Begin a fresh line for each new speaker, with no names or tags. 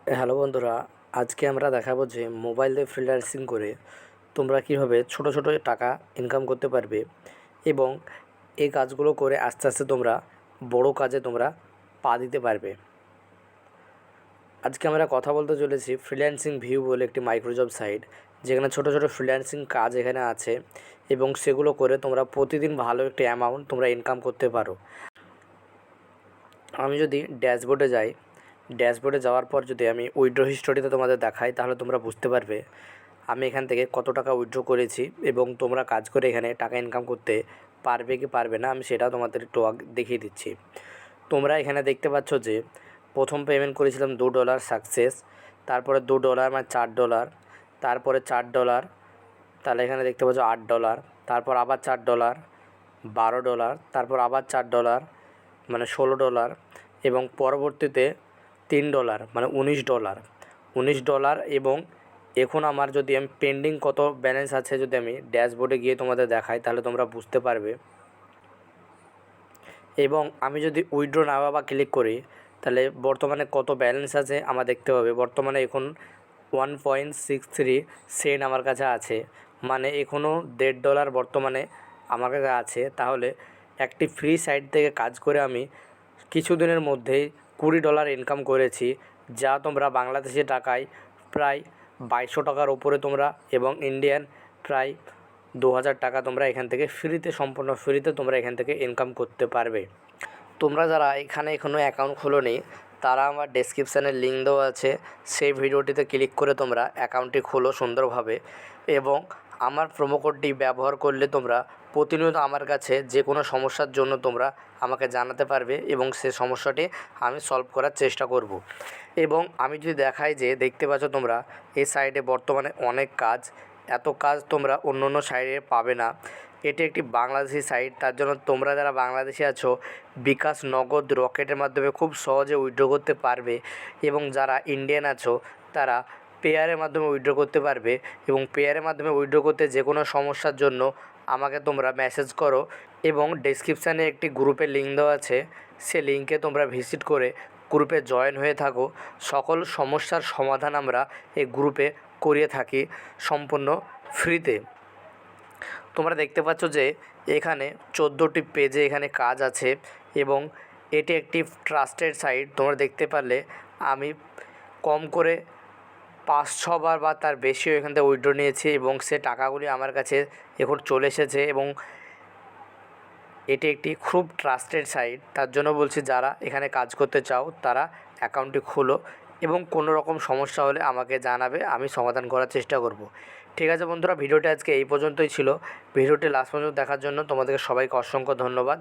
Hello বন্ধুরা, আজকে আমরা দেখাবো যে মোবাইল দিয়ে ফ্রিল্যান্সিং করে তোমরা কীভাবে ছোট ছোট টাকা ইনকাম করতে পারবে এবং এই কাজগুলো করে আস্তে আস্তে তোমরা বড় কাজে তোমরা পা দিতে পারবে। আজকে আমরা কথা বলতে চলেছি ফ্রিল্যান্সিং ভিউ বলে একটি মাইক্রোজব সাইট, যেখানে ছোট ছোট ফ্রিল্যান্সিং কাজ এখানে আছে এবং সেগুলো করে তোমরা প্রতিদিন ভালো একটি অ্যামাউন্ট তোমরা ইনকাম করতে পারো। আমি যদি ড্যাশবোর্ডে যাই, ড্যাশবোর্ডে যাওয়ার পর যদি আমি উইথড্র হিস্টোরিতে তোমাদের দেখাই, তাহলে তোমরা বুঝতে পারবে আমি এখান থেকে কত টাকা উইথড্র করেছি এবং তোমরা কাজ করে এখানে টাকা ইনকাম করতে পারবে কি পারবে না আমি সেটাও তোমাদের একটু দেখিয়ে দিচ্ছি। তোমরা এখানে দেখতে পাচ্ছ যে প্রথম পেমেন্ট করেছিলাম $2 সাকসেস, তারপরে $2 মানে $4, তারপরে $4, তাহলে এখানে দেখতে পাচ্ছ $8, তারপর আবার $4, $12, তারপর আবার $4 মানে $16 এবং পরবর্তীতে $3 মানে $19 এবং এখন আমার যদি আমি পেন্ডিং কত ব্যালেন্স আছে যদি আমি ড্যাশবোর্ডে গিয়ে তোমাদের দেখাই, তাহলে তোমরা বুঝতে পারবে। এবং আমি যদি উইথড্র নাও বা ক্লিক করি, তাহলে বর্তমানে কত ব্যালেন্স আছে আমার দেখতে হবে। বর্তমানে এখন 1.63 সেন্ট আমার কাছে আছে, মানে এখনও $1.5 বর্তমানে আমার কাছে আছে। তাহলে একটি ফ্রি সাইট থেকে কাজ করে আমি কিছুদিনের মধ্যেই $20 ইনকাম করেছি, যা তোমরা বাংলাদেশি টাকায় প্রায় 2200 টাকার ওপরে তোমরা এবং ইন্ডিয়ান প্রায় 2000 টাকা তোমরা এখান থেকে ফ্রিতে, সম্পূর্ণ ফ্রিতে তোমরা এখান থেকে ইনকাম করতে পারবে। তোমরা যারা এখানে এখনও অ্যাকাউন্ট খোলোনি, তারা আমার ডেসক্রিপশানে লিঙ্ক দেওয়া আছে, সেই ভিডিওটিতে ক্লিক করে তোমরা অ্যাকাউন্টটি খোলো সুন্দরভাবে এবং আমার প্রোমো কোডটি ব্যবহার করলে তোমরা প্রতিনিয়ত আমার কাছে যে কোনো সমস্যার জন্য তোমরা আমাকে জানাতে পারবে এবং সে সমস্যাটি আমি সলভ করার চেষ্টা করব। এবং আমি যদি দেখাই যে দেখতে পাচ্ছ তোমরা এই সাইটে বর্তমানে অনেক কাজ, এত কাজ তোমরা অন্য অন্য সাইটে পাবে না। এটি একটি বাংলাদেশি সাইট, তার জন্য তোমরা যারা বাংলাদেশে আছো বিকাশ, নগদ, রকেটের মাধ্যমে খুব সহজে উইথড্র করতে পারবে এবং যারা ইন্ডিয়ান আছো তারা পেয়ারের মাধ্যমে উইথড্র করতে পারবে। এবং পেয়ারের মাধ্যমে উইথড্র করতে যে কোনো সমস্যার জন্য আমাকে তোমরা মেসেজ করো এবং ডেসক্রিপশানে একটি গ্রুপের লিঙ্ক দেওয়া আছে, সে লিঙ্কে তোমরা ভিজিট করে গ্রুপে জয়েন হয়ে থাকো। সকল সমস্যার সমাধান আমরা এই গ্রুপে করিয়ে থাকি সম্পূর্ণ ফ্রিতে। তোমরা দেখতে পাচ্ছ যে এখানে 14টি পেজে এখানে কাজ আছে এবং এটি একটি ট্রাস্টেড সাইট। তোমরা দেখতে পারলে আমি কম করে 5-6 বার বা তার বেশিও এখান থেকে উইথড্র নিয়েছি এবং সে টাকাগুলি আমার কাছে এখন চলে এসেছে এবং এটি একটি খুব ট্রাস্টেড সাইট। তার জন্য বলছি, যারা এখানে কাজ করতে চাও তারা অ্যাকাউন্টটি খোলো এবং কোনো রকম সমস্যা হলে আমাকে জানাবে, আমি সমাধান করার চেষ্টা করব। ঠিক আছে বন্ধুরা, ভিডিওটি আজকে এই পর্যন্তই ছিল। ভিডিওটি লাস্ট পর্যন্ত দেখার জন্য তোমাদেরকে সবাইকে অসংখ্য ধন্যবাদ।